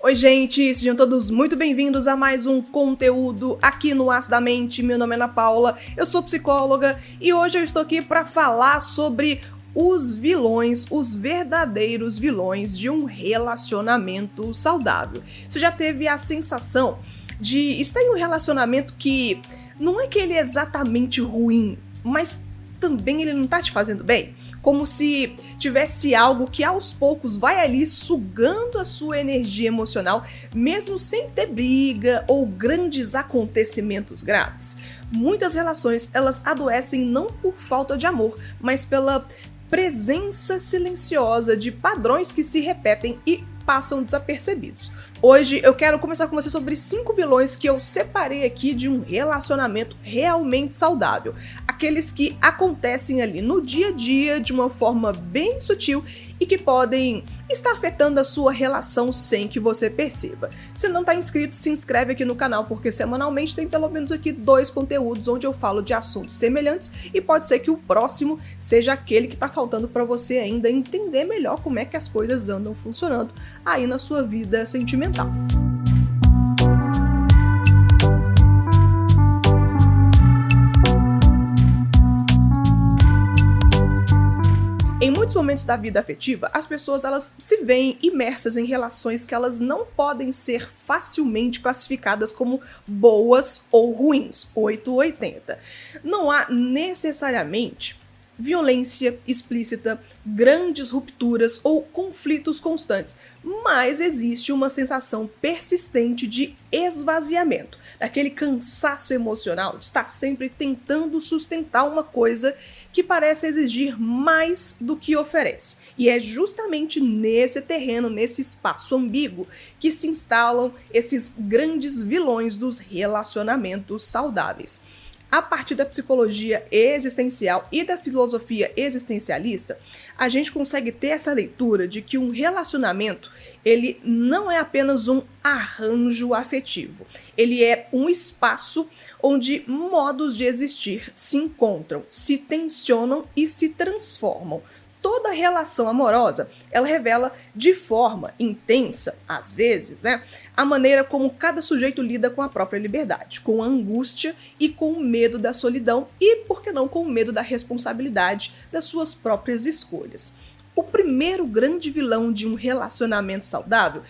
Oi gente, sejam todos muito bem-vindos a mais um conteúdo aqui no Acidamente. Meu nome é Ana Paula, eu sou psicóloga e hoje eu estou aqui para falar sobre os vilões, os verdadeiros vilões de um relacionamento saudável. Você já teve a sensação de estar em um relacionamento que não é que ele é exatamente ruim, mas também ele não tá te fazendo bem? Como se tivesse algo que aos poucos vai ali sugando a sua energia emocional, mesmo sem ter briga ou grandes acontecimentos graves. Muitas relações, elas adoecem não por falta de amor, mas pela presença silenciosa de padrões que se repetem e passam desapercebidos. Hoje eu quero conversar com você sobre 5 vilões que eu separei aqui de um relacionamento realmente saudável. Aqueles que acontecem ali no dia a dia de uma forma bem sutil e que podem estar afetando a sua relação sem que você perceba. Se não está inscrito, se inscreve aqui no canal, porque semanalmente tem pelo menos aqui 2 conteúdos onde eu falo de assuntos semelhantes e pode ser que o próximo seja aquele que está faltando para você ainda entender melhor como é que as coisas andam funcionando aí na sua vida sentimental. Em muitos momentos da vida afetiva, as pessoas elas se veem imersas em relações que elas não podem ser facilmente classificadas como boas ou ruins, 8 ou 80. Não há necessariamente violência explícita, grandes rupturas ou conflitos constantes, mas existe uma sensação persistente de esvaziamento, daquele cansaço emocional de estar sempre tentando sustentar uma coisa que parece exigir mais do que oferece. E é justamente nesse terreno, nesse espaço ambíguo, que se instalam esses grandes vilões dos relacionamentos saudáveis. A partir da psicologia existencial e da filosofia existencialista, a gente consegue ter essa leitura de que um relacionamento, ele não é apenas um arranjo afetivo. Ele é um espaço onde modos de existir se encontram, se tensionam e se transformam. Toda relação amorosa, ela revela de forma intensa, às vezes, a maneira como cada sujeito lida com a própria liberdade, com a angústia e com o medo da solidão e, por que não, com o medo da responsabilidade das suas próprias escolhas. O primeiro grande vilão de um relacionamento saudável,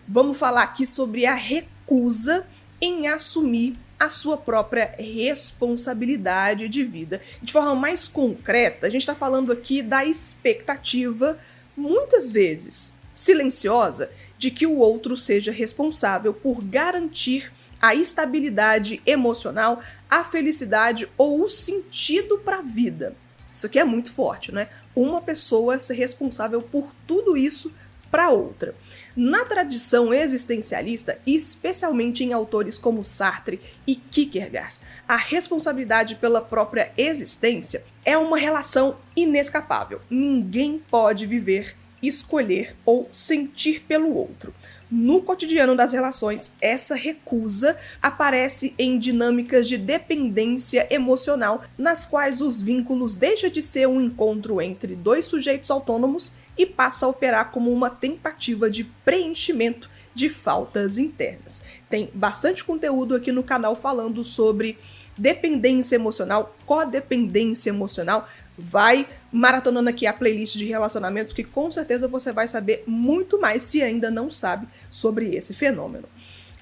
vamos falar aqui sobre a recusa em assumir a sua própria responsabilidade de vida. De forma mais concreta, a gente está falando aqui da expectativa, muitas vezes silenciosa, de que o outro seja responsável por garantir a estabilidade emocional, a felicidade ou o sentido para a vida. Isso aqui é muito forte, né? Uma pessoa ser responsável por tudo isso para outra. Na tradição existencialista, especialmente em autores como Sartre e Kierkegaard, a responsabilidade pela própria existência é uma relação inescapável. Ninguém pode viver, escolher ou sentir pelo outro. No cotidiano das relações, essa recusa aparece em dinâmicas de dependência emocional, nas quais os vínculos deixam de ser um encontro entre dois sujeitos autônomos e passa a operar como uma tentativa de preenchimento de faltas internas. Tem bastante conteúdo aqui no canal falando sobre dependência emocional, codependência emocional. Vai maratonando aqui a playlist de relacionamentos que com certeza você vai saber muito mais se ainda não sabe sobre esse fenômeno.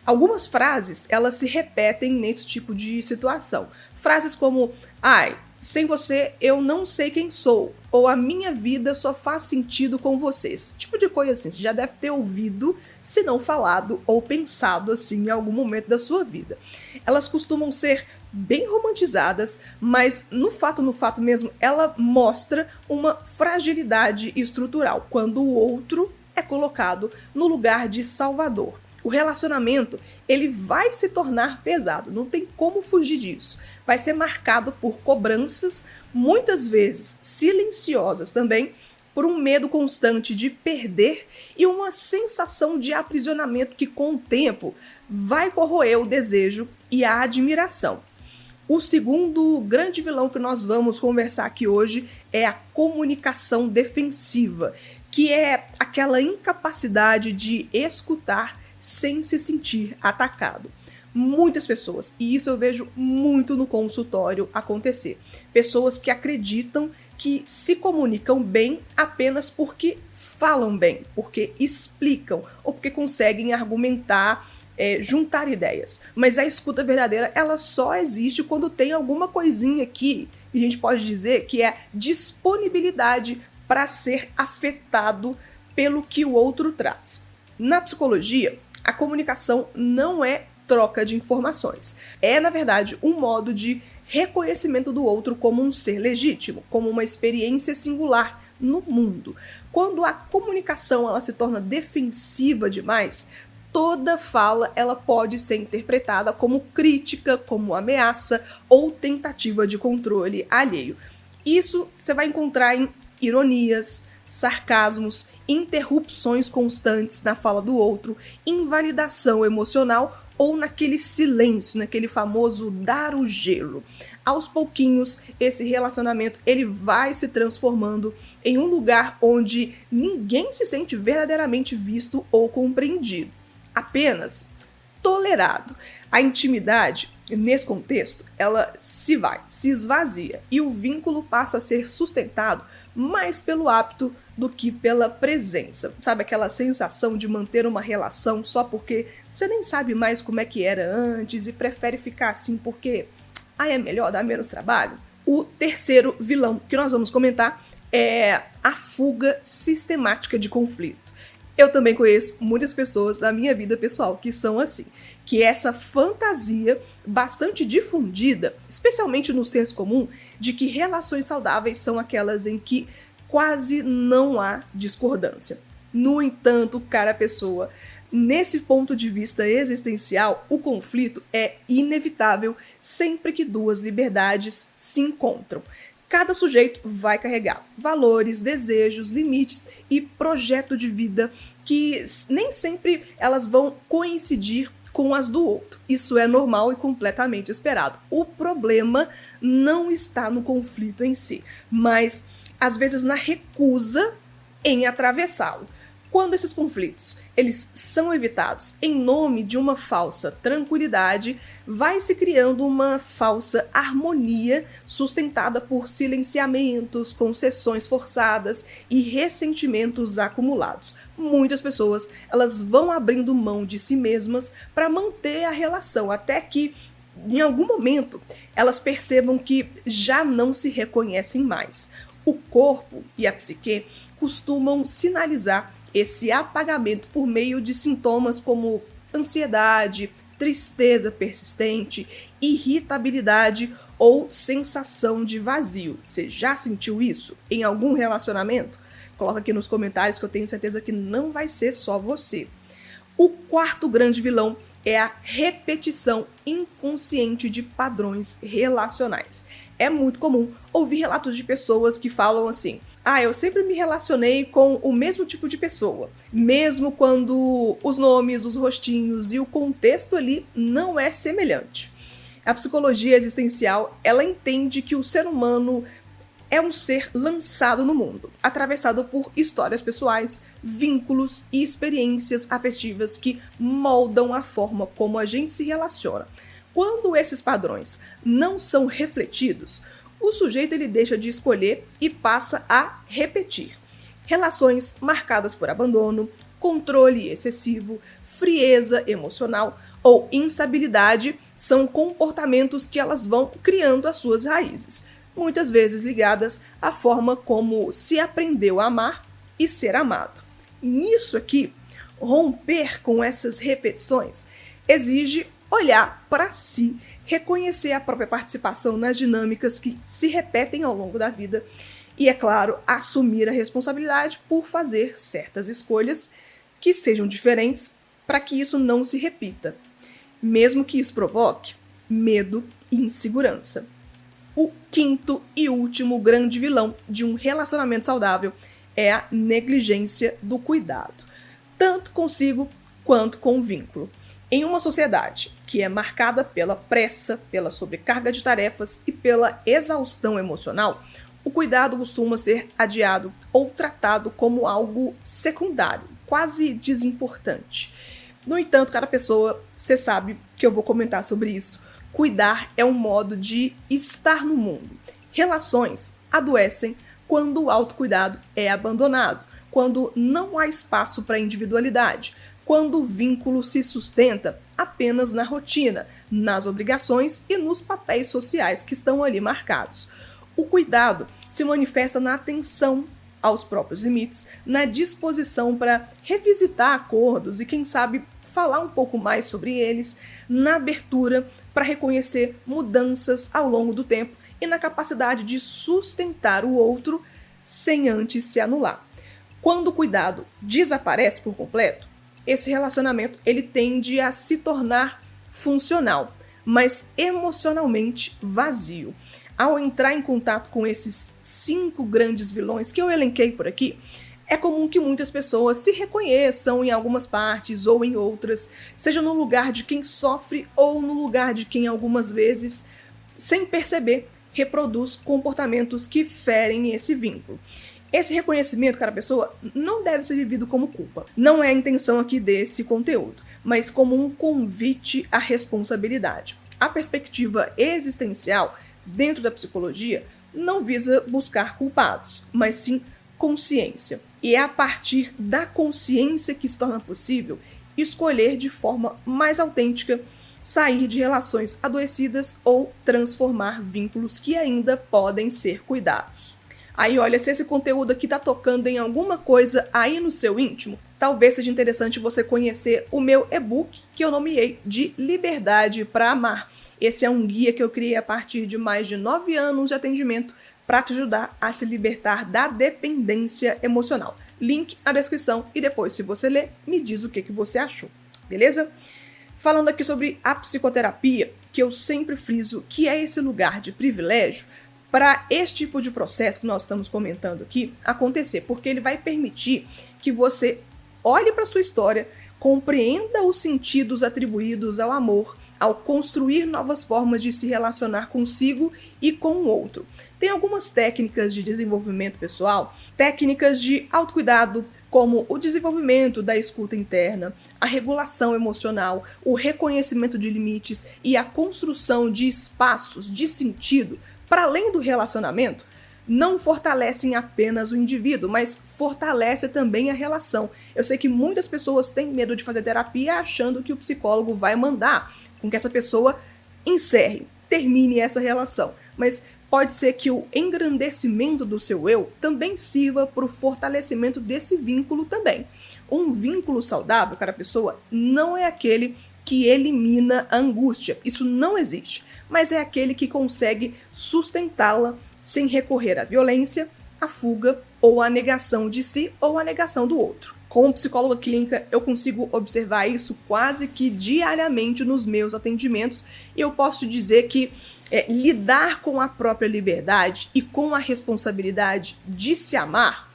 Algumas frases, elas se repetem nesse tipo de situação. Frases como, sem você eu não sei quem sou, ou a minha vida só faz sentido com você. Esse tipo de coisa assim, você já deve ter ouvido, se não falado ou pensado assim em algum momento da sua vida. Elas costumam ser bem romantizadas, mas no fato mesmo, ela mostra uma fragilidade estrutural, quando o outro é colocado no lugar de salvador. O relacionamento, ele vai se tornar pesado, não tem como fugir disso. Vai ser marcado por cobranças, muitas vezes silenciosas também, por um medo constante de perder e uma sensação de aprisionamento que, com o tempo, vai corroer o desejo e a admiração. O segundo grande vilão que nós vamos conversar aqui hoje é a comunicação defensiva, que é aquela incapacidade de escutar sem se sentir atacado. Muitas pessoas, e isso eu vejo muito no consultório acontecer, pessoas que acreditam que se comunicam bem apenas porque falam bem, porque explicam ou porque conseguem argumentar, juntar ideias. Mas a escuta verdadeira, ela só existe quando tem alguma coisinha aqui, que a gente pode dizer que é disponibilidade para ser afetado pelo que o outro traz. Na psicologia, a comunicação não é troca de informações. É, na verdade, um modo de reconhecimento do outro como um ser legítimo, como uma experiência singular no mundo. Quando a comunicação ela se torna defensiva demais, toda fala ela pode ser interpretada como crítica, como ameaça ou tentativa de controle alheio. Isso você vai encontrar em ironias, sarcasmos, interrupções constantes na fala do outro, invalidação emocional ou naquele silêncio, naquele famoso dar o gelo. Aos pouquinhos, esse relacionamento ele vai se transformando em um lugar onde ninguém se sente verdadeiramente visto ou compreendido, apenas tolerado. A intimidade, nesse contexto, ela se esvazia e o vínculo passa a ser sustentado mais pelo hábito do que pela presença. Sabe aquela sensação de manter uma relação só porque você nem sabe mais como é que era antes e prefere ficar assim porque é melhor dar menos trabalho? O terceiro vilão que nós vamos comentar é a fuga sistemática de conflito. Eu também conheço muitas pessoas na minha vida pessoal que são assim, que essa fantasia bastante difundida, especialmente no senso comum, de que relações saudáveis são aquelas em que quase não há discordância. No entanto, cara pessoa, nesse ponto de vista existencial, o conflito é inevitável sempre que duas liberdades se encontram. Cada sujeito vai carregar valores, desejos, limites e projeto de vida que nem sempre elas vão coincidir com as do outro. Isso é normal e completamente esperado. O problema não está no conflito em si, mas às vezes na recusa em atravessá-lo. Quando esses conflitos eles são evitados em nome de uma falsa tranquilidade, vai se criando uma falsa harmonia sustentada por silenciamentos, concessões forçadas e ressentimentos acumulados. Muitas pessoas elas vão abrindo mão de si mesmas para manter a relação, até que em algum momento elas percebam que já não se reconhecem mais. O corpo e a psique costumam sinalizar esse apagamento por meio de sintomas como ansiedade, tristeza persistente, irritabilidade ou sensação de vazio. Você já sentiu isso em algum relacionamento? Coloca aqui nos comentários que eu tenho certeza que não vai ser só você. O quarto grande vilão é a repetição inconsciente de padrões relacionais. É muito comum ouvir relatos de pessoas que falam assim: eu sempre me relacionei com o mesmo tipo de pessoa, mesmo quando os nomes, os rostinhos e o contexto ali não é semelhante. A psicologia existencial, ela entende que o ser humano é um ser lançado no mundo, atravessado por histórias pessoais, vínculos e experiências afetivas que moldam a forma como a gente se relaciona. Quando esses padrões não são refletidos, o sujeito ele deixa de escolher e passa a repetir. Relações marcadas por abandono, controle excessivo, frieza emocional ou instabilidade são comportamentos que elas vão criando as suas raízes, muitas vezes ligadas à forma como se aprendeu a amar e ser amado. Nisso aqui, romper com essas repetições exige olhar para si, reconhecer a própria participação nas dinâmicas que se repetem ao longo da vida e, é claro, assumir a responsabilidade por fazer certas escolhas que sejam diferentes para que isso não se repita, mesmo que isso provoque medo e insegurança. O quinto e último grande vilão de um relacionamento saudável é a negligência do cuidado, tanto consigo quanto com o vínculo. Em uma sociedade que é marcada pela pressa, pela sobrecarga de tarefas e pela exaustão emocional, o cuidado costuma ser adiado ou tratado como algo secundário, quase desimportante. No entanto, cada pessoa, você sabe que eu vou comentar sobre isso. Cuidar é um modo de estar no mundo. Relações adoecem quando o autocuidado é abandonado, quando não há espaço para individualidade, quando o vínculo se sustenta apenas na rotina, nas obrigações e nos papéis sociais que estão ali marcados. O cuidado se manifesta na atenção aos próprios limites, na disposição para revisitar acordos e, quem sabe, falar um pouco mais sobre eles, na abertura para reconhecer mudanças ao longo do tempo e na capacidade de sustentar o outro sem antes se anular. Quando o cuidado desaparece por completo, esse relacionamento ele tende a se tornar funcional, mas emocionalmente vazio. Ao entrar em contato com esses 5 grandes vilões que eu elenquei por aqui, é comum que muitas pessoas se reconheçam em algumas partes ou em outras, seja no lugar de quem sofre ou no lugar de quem algumas vezes, sem perceber, reproduz comportamentos que ferem esse vínculo. Esse reconhecimento, cara, pessoa, não deve ser vivido como culpa. Não é a intenção aqui desse conteúdo, mas como um convite à responsabilidade. A perspectiva existencial dentro da psicologia não visa buscar culpados, mas sim consciência. E é a partir da consciência que se torna possível escolher de forma mais autêntica sair de relações adoecidas ou transformar vínculos que ainda podem ser cuidados. Aí olha, se esse conteúdo aqui tá tocando em alguma coisa aí no seu íntimo, talvez seja interessante você conhecer o meu e-book que eu nomeei de Liberdade para Amar. Esse é um guia que eu criei a partir de mais de 9 anos de atendimento para te ajudar a se libertar da dependência emocional. Link na descrição e depois, se você ler, me diz o que você achou, beleza? Falando aqui sobre a psicoterapia, que eu sempre friso que é esse lugar de privilégio para esse tipo de processo que nós estamos comentando aqui acontecer, porque ele vai permitir que você olhe para sua história, compreenda os sentidos atribuídos ao amor, ao construir novas formas de se relacionar consigo e com o outro. Tem algumas técnicas de desenvolvimento pessoal, técnicas de autocuidado, como o desenvolvimento da escuta interna, a regulação emocional, o reconhecimento de limites e a construção de espaços de sentido para além do relacionamento, não fortalecem apenas o indivíduo, mas fortalece também a relação. Eu sei que muitas pessoas têm medo de fazer terapia achando que o psicólogo vai mandar com que essa pessoa encerre, termine essa relação. Mas pode ser que o engrandecimento do seu eu também sirva para o fortalecimento desse vínculo também. Um vínculo saudável, cara, pessoa, não é aquele que elimina a angústia. Isso não existe, mas é aquele que consegue sustentá-la sem recorrer à violência, à fuga ou à negação de si ou à negação do outro. Como psicóloga clínica, eu consigo observar isso quase que diariamente nos meus atendimentos e eu posso dizer que lidar com a própria liberdade e com a responsabilidade de se amar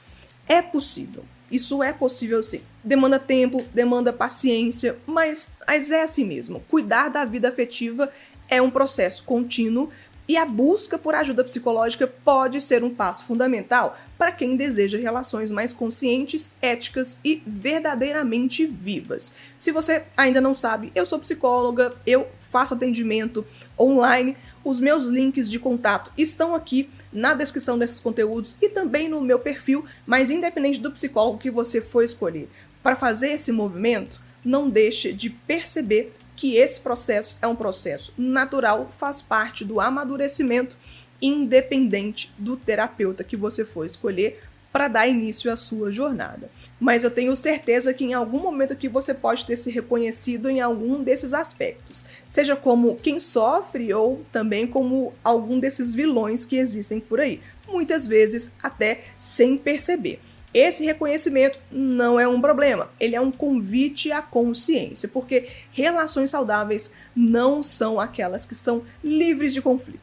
é possível. Isso é possível sim. Demanda tempo, demanda paciência, mas é assim mesmo. Cuidar da vida afetiva é um processo contínuo e a busca por ajuda psicológica pode ser um passo fundamental para quem deseja relações mais conscientes, éticas e verdadeiramente vivas. Se você ainda não sabe, eu sou psicóloga, eu faço atendimento online, os meus links de contato estão aqui na descrição desses conteúdos e também no meu perfil, mas independente do psicólogo que você for escolher para fazer esse movimento, não deixe de perceber que esse processo é um processo natural, faz parte do amadurecimento, independente do terapeuta que você for escolher para dar início à sua jornada. Mas eu tenho certeza que em algum momento aqui você pode ter se reconhecido em algum desses aspectos, seja como quem sofre ou também como algum desses vilões que existem por aí, muitas vezes até sem perceber. Esse reconhecimento não é um problema, ele é um convite à consciência, porque relações saudáveis não são aquelas que são livres de conflito,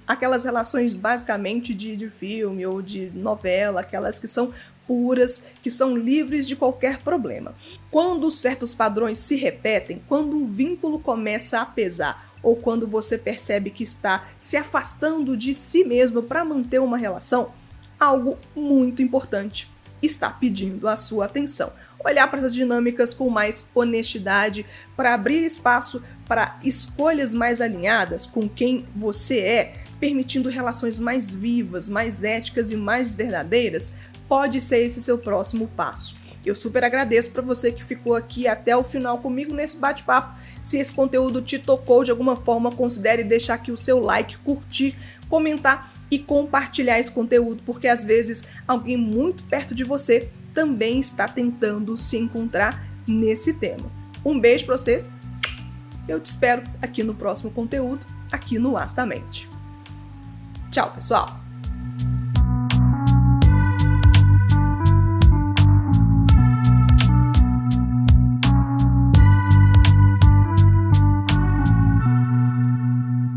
aquelas relações basicamente de filme ou de novela, aquelas que são puras, que são livres de qualquer problema. Quando certos padrões se repetem, quando um vínculo começa a pesar, ou quando você percebe que está se afastando de si mesmo para manter uma relação, algo muito importante está pedindo a sua atenção. Olhar para essas dinâmicas com mais honestidade, para abrir espaço para escolhas mais alinhadas com quem você é, permitindo relações mais vivas, mais éticas e mais verdadeiras, pode ser esse seu próximo passo. Eu super agradeço para você que ficou aqui até o final comigo nesse bate-papo. Se esse conteúdo te tocou de alguma forma, considere deixar aqui o seu like, curtir, comentar e compartilhar esse conteúdo, porque às vezes alguém muito perto de você também está tentando se encontrar nesse tema. Um beijo para vocês. Eu te espero aqui no próximo conteúdo, aqui no Astamente. Tchau, pessoal!